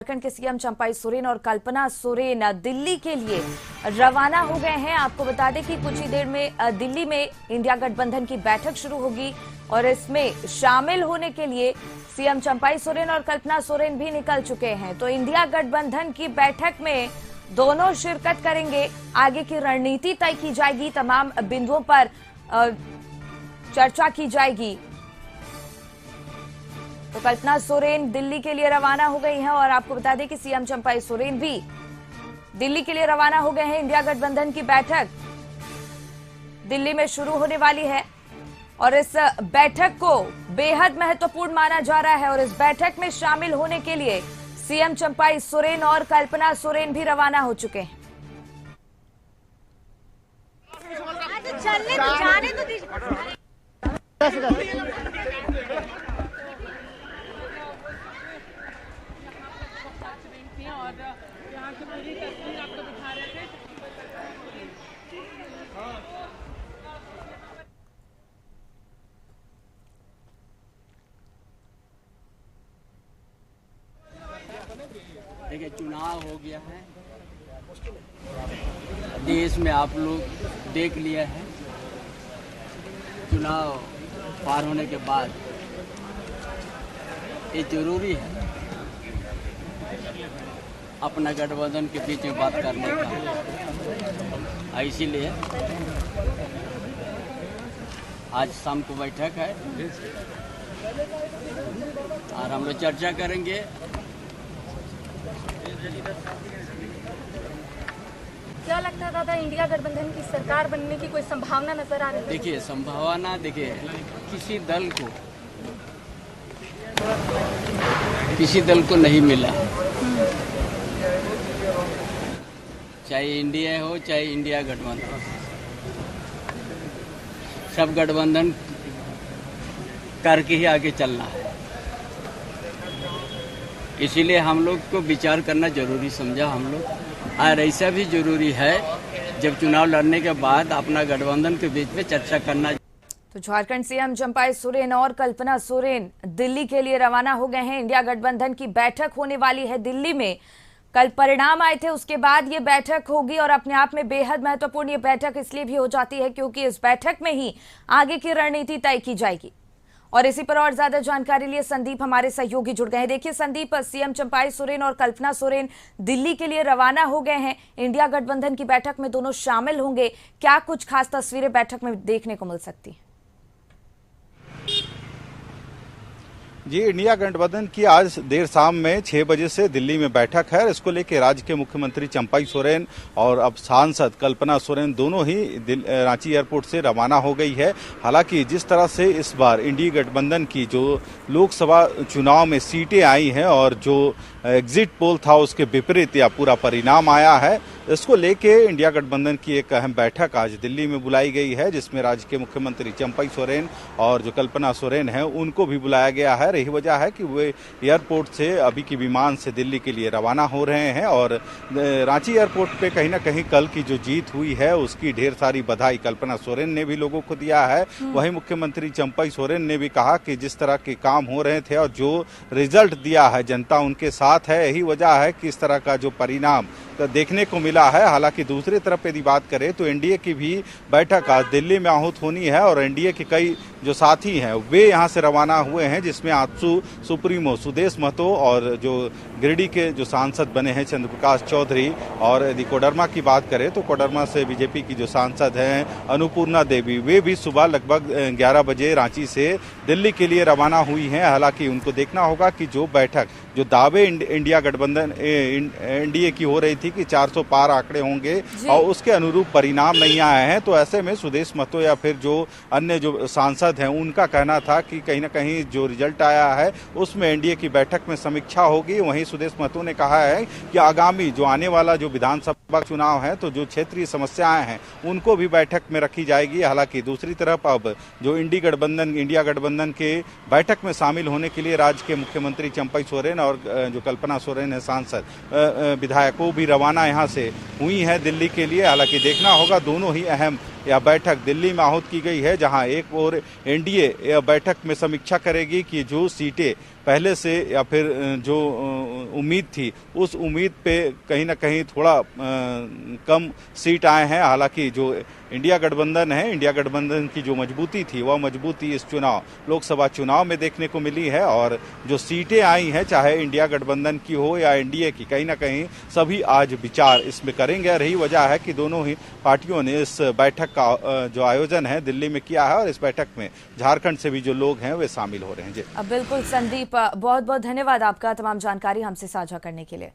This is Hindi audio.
झारखंड के सीएम चंपाई सोरेन और कल्पना सोरेन दिल्ली के लिए रवाना हो गए हैं। आपको बता दें कि कुछ ही देर में दिल्ली में इंडिया गठबंधन की बैठक शुरू होगी और इसमें शामिल होने के लिए सीएम चंपाई सोरेन और कल्पना सोरेन भी निकल चुके हैं। तो इंडिया गठबंधन की बैठक में दोनों शिरकत करेंगे। आगे की रणनीति तय की जाएगी, तमाम बिंदुओं पर चर्चा की जाएगी। तो कल्पना सोरेन दिल्ली के लिए रवाना हो गई हैं और आपको बता दें कि सीएम चंपाई सोरेन भी दिल्ली के लिए रवाना हो गए हैं। इंडिया गठबंधन की बैठक दिल्ली में शुरू होने वाली है और इस बैठक को बेहद महत्वपूर्ण माना जा रहा है और इस बैठक में शामिल होने के लिए सीएम चंपाई सोरेन और कल्पना सोरेन भी रवाना हो चुके हैं। चलने तो जाने तो और यहाँ की पूरी तस्वीर आपको दिखा रहे थे। देखिए, चुनाव हो गया है, देश में आप लोग देख लिया है। चुनाव पार होने के बाद ये जरूरी है अपना गठबंधन के बीच में बात करने का। इसीलिए आज शाम को बैठक है और हम लोग चर्चा करेंगे। क्या लगता है दादा, इंडिया गठबंधन की सरकार बनने की कोई संभावना नजर आ रही है? देखिए, संभावना किसी दल को नहीं मिला, चाहे इंडिया हो चाहे इंडिया गठबंधन, सब गठबंधन करके ही आगे चलना है। इसीलिए हम लोग को विचार करना जरूरी समझा हम लोग, और ऐसा भी जरूरी है जब चुनाव लड़ने के बाद अपना गठबंधन के बीच में चर्चा करना। तो झारखंड सीएम चंपाई सोरेन और कल्पना सोरेन दिल्ली के लिए रवाना हो गए हैं। इंडिया गठबंधन की बैठक होने वाली है दिल्ली में। कल परिणाम आए थे, उसके बाद ये बैठक होगी और अपने आप में बेहद महत्वपूर्ण ये बैठक इसलिए भी हो जाती है क्योंकि इस बैठक में ही आगे की रणनीति तय की जाएगी। और इसी पर और ज्यादा जानकारी लिए संदीप हमारे सहयोगी जुड़ गए हैं। देखिए संदीप, सीएम चंपाई सोरेन और कल्पना सोरेन दिल्ली के लिए रवाना हो गए हैं। इंडिया गठबंधन की बैठक में दोनों शामिल होंगे। क्या कुछ खास तस्वीरें बैठक में देखने को मिल सकती हैं? जी, इंडिया गठबंधन की आज देर शाम में 6 बजे से दिल्ली में बैठक है। इसको लेकर राज्य के मुख्यमंत्री चंपाई सोरेन और अब सांसद कल्पना सोरेन दोनों ही रांची एयरपोर्ट से रवाना हो गई है। हालांकि जिस तरह से इस बार इंडिया गठबंधन की जो लोकसभा चुनाव में सीटें आई हैं और जो एग्जिट पोल था उसके विपरीत या पूरा परिणाम आया है, इसको लेके इंडिया गठबंधन की एक अहम बैठक आज दिल्ली में बुलाई गई है, जिसमें राज्य के मुख्यमंत्री चंपाई सोरेन और जो कल्पना सोरेन है उनको भी बुलाया गया है। यही वजह है कि वे एयरपोर्ट से अभी की विमान से दिल्ली के लिए रवाना हो रहे हैं और रांची एयरपोर्ट पे कहीं ना कहीं कल की जो जीत हुई है उसकी ढेर सारी बधाई कल्पना सोरेन ने भी लोगों को दिया है। वहीं मुख्यमंत्री चंपाई सोरेन ने भी कहा कि जिस तरह के काम हो रहे थे और जो रिजल्ट दिया है जनता उनके साथ है। यही वजह है कि इस तरह का जो परिणाम देखने को मिला है। हालांकि दूसरी तरफ यदि बात करें तो एनडीए की भी बैठक आज दिल्ली में आहूत होनी है और एनडीए के कई जो साथी हैं वे यहां से रवाना हुए हैं, जिसमें आजसू सुप्रीमो सुदेश महतो और जो गिरिडीह के जो सांसद बने हैं चंद्र प्रकाश चौधरी, और यदि कोडरमा की बात करें तो कोडरमा से बीजेपी की जो सांसद हैं अनुपूर्णा देवी, वे भी सुबह लगभग 11 बजे रांची से दिल्ली के लिए रवाना हुई हैं। हालांकि उनको देखना होगा कि जो बैठक जो दावे इंडिया गठबंधन एनडीए की हो रही थी कि 400 पार आंकड़े होंगे और उसके अनुरूप परिणाम नहीं आए हैं, तो ऐसे में सुदेश महतो या फिर जो अन्य जो सांसद हैं उनका कहना था कि कहीं ना कहीं जो रिजल्ट आया है उसमें एनडीए की बैठक में समीक्षा होगी। वहीं सुदेश महतो ने कहा है कि आगामी जो आने वाला जो विधानसभा चुनाव है तो जो क्षेत्रीय समस्याएं हैं उनको भी बैठक में रखी जाएगी। हालांकि दूसरी तरफ अब जो इंडिया गठबंधन के बैठक में शामिल होने के लिए राज्य के मुख्यमंत्री चंपाई सोरेन और जो कल्पना सोरेन है सांसद विधायकों भी रवाना यहाँ से हुई है दिल्ली के लिए। हालांकि देखना होगा, दोनों ही अहम यह बैठक दिल्ली में आहूत की गई है, जहां एक और एनडीए बैठक में समीक्षा करेगी कि जो सीटें पहले से या फिर जो उम्मीद थी उस उम्मीद पे कहीं ना कहीं थोड़ा कम सीट आए हैं। हालांकि जो इंडिया गठबंधन है, इंडिया गठबंधन की जो मजबूती थी वह मजबूती इस लोकसभा चुनाव में देखने को मिली है और जो सीटें आई हैं चाहे इंडिया गठबंधन की हो या एनडीए की, कहीं ना कहीं सभी आज विचार इसमें करेंगे। और यही वजह है कि दोनों ही पार्टियों ने इस बैठक का जो आयोजन है दिल्ली में किया है और इस बैठक में झारखंड से भी जो लोग हैं वे शामिल हो रहे हैं। जी बिल्कुल संदीप, बहुत बहुत धन्यवाद आपका तमाम जानकारी हमसे साझा करने के लिए।